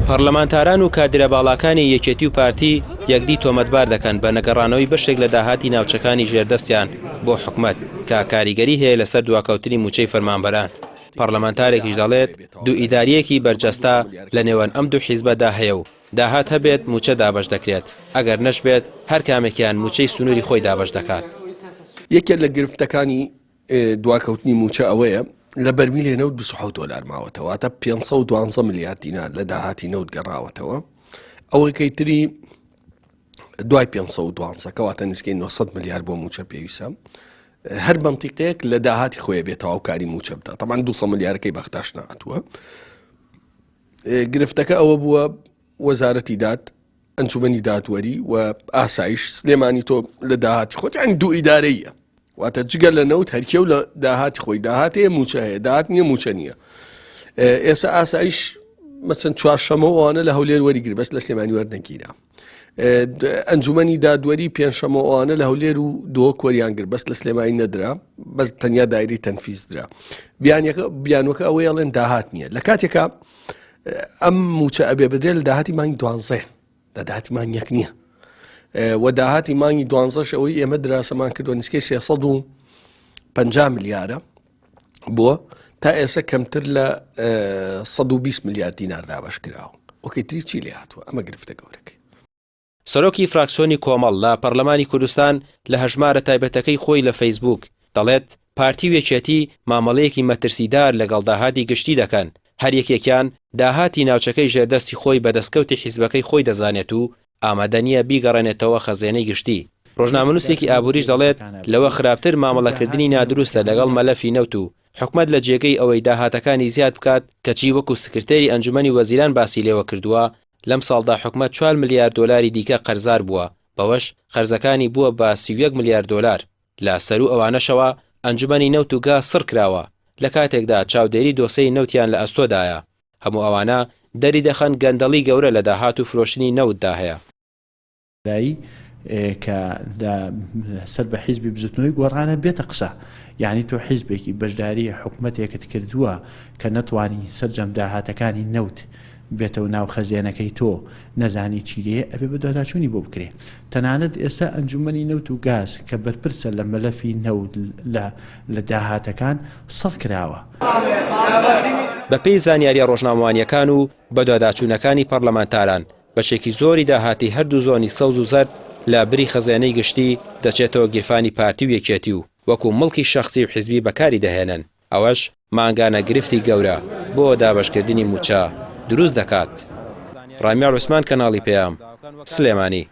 پەرلەمانتاران و کادرە باڵاکانی یەکێتی و پارتی یەکدی تۆمەتبار دەکەن بە نەگەڕانەوەی بەشێک لە داهاتی ناوچەکانی ژێردەستیان بۆ حکومەت کە کاریگەری هەیە لەسەر دواکەوتنی موچەی فەرمانبەران. پەرلەمانتارێکیش دەڵێت دوو ئیداریەکی بەرجەستە لە نێوان ئەم دوو حیزبەدا هەیە و داهات هەبێت موچە دابەش دەکرێت، ئەگەر نەشبێت هەر کامێکیان موچەی سنووری خۆی دابەش دەکات. یەکێک لە گرفتەکانی دواکەوتنی موچە ئەوەیە لە بەرمیلێ نەوت 27 دۆلار ماوەتەوە تا 512 ملیارد دینار لە داهاتی نەوت گەڕاوەتەوە. ئەوەی تری دوای 512 کەواتە نزیکەی 900 ملیارد بۆ موچە پێویستە. هەر منتیقەیەک لە داهاتی خۆیە بێتەوە و کاری موچە بدات. تەمان 200 ملیارەکەی بەختاش ناتووە. گرفتەکە ئەوە بووە وەزارەتی داد، ئەنجومەنی دادوەری و ئاسایش سلێمانی تۆ لە داهاتی خۆت یان دوو ئیدارەیە. واتە جگەر لە نەوت هەرکێ و لە داهاتی خۆی داهاتەیە موچە هەیە، داهات نییە موچە نییە. ئێستا ئاسایش مەچەند چوارشەمەوانە لە هەولێر وەریگر بەس لە سلێمانی وەرنەگیرا. ئەنجومەنی دادوەری پێنجشەمەوانە لە هەولێر و دۆ کۆریانگر بەس لە سلێمانی نەدرا، بەس تەنیا دایری تەنفیز درا. بیانوەکە ئەوەی ئەڵێن داهات نییە. لە کاتێکە ئەم موچە ئەبێ بدرێت لە داهاتی مانگی 12 لە داهاتی مانگ یەک نییە. و داهاتی مانگی 12 ئەوەی ئێمە دراسەمان کردووە نزیکەی 350 ملیارە بۆ تا ئێستا کەمتر لە 120 ملیارد دینار دابەش کراوە. وەکەی تری چی لێ هاتووە؟ ئەمە گرفتە گەورەکەی. سەرۆکی فراکسیۆنی کۆمەڵ لە پەرلەمانی کوردستان لە هەژمارە تایبەتەکەی خۆی لە فەیسبوک دەڵێت پارتی و یەکێتی مامەڵەیەکی مەترسیدار لەگەڵ داهاتی گشتی دەکەن. هەر یەکێکیان داهاتی ناوچەکەی ژێردەستی خۆی بەدەستکەوتی حیزبەکەی خۆی دەزانێت و ئامادە نییە بیگەڕێنێتەوە خەزێنەی گشتی. ڕۆژنامەنووسێکی ئابووریش دەڵێت لەوە خراپتر مامەڵەکردنی نادروستە لەگەڵ مەلەفی نەوت و حکومەت لە جێگەی ئەوەی داهاتەکانی زیاد بکات کەچی وەکو سکرتێری ئەنجومەنی وەزیران باسی لێوە کردووە لەم ساڵدا حکومەت 4 ملیارد دۆلاری دیکە قەرزار بووە، بەوەش قەرزەکانی بووە بە 31 ملیارد دۆلار. لە سەرو ئەوانەشەوە ئەنجومەنی نەوت و گا سڕ کراوە لە کاتێکدا چاودێری دۆسەی نەوتیان لە ئەستۆدایە. هەموو ئەوانە دەری دەخەن گەندەڵی گەورە لە داهات و فرۆشتنی نەوتدا هەیە. کە سەر بە حیزبی بزوتنەوەی گۆڕانە بێتە قسە، یعنی تۆ حیزبێکی بەشداری حکوومەتێکت کردووە کە نەتوانی سەرجەم داهاتەکانی نەوت بێتەوە ناو خەزیێنەکەی تۆ نەزانی چیرێ ئەبێ بە داداچوونی بۆ بکرێ. تەنانەت ئێستا ئەنجومەنی نەوت و گاز کە بەرپرسە لە مەلەفی نەوت لە داهاتەکان سەڵ کراوە. بەپێی زانیاریە ڕۆژنامەوانیەکان و بە داداچوونەکانی پەرلەمانتاران بەشێکی زۆری داهاتی هەردوو زۆنی سەوز و زەرد لە بری خەزانەی گشتی دەچێتەوە گیرفانی پارتی و یەکێتی و وەکو مڵکی شەخسی و حیزبی بەکاری دەهێنن. ئەوەش مانگانە گرفتی گەورە بۆ دابەشکردنی موچە دروست دەکات. ڕامیار عوسمان، کەناڵی پێام، سلێمانی.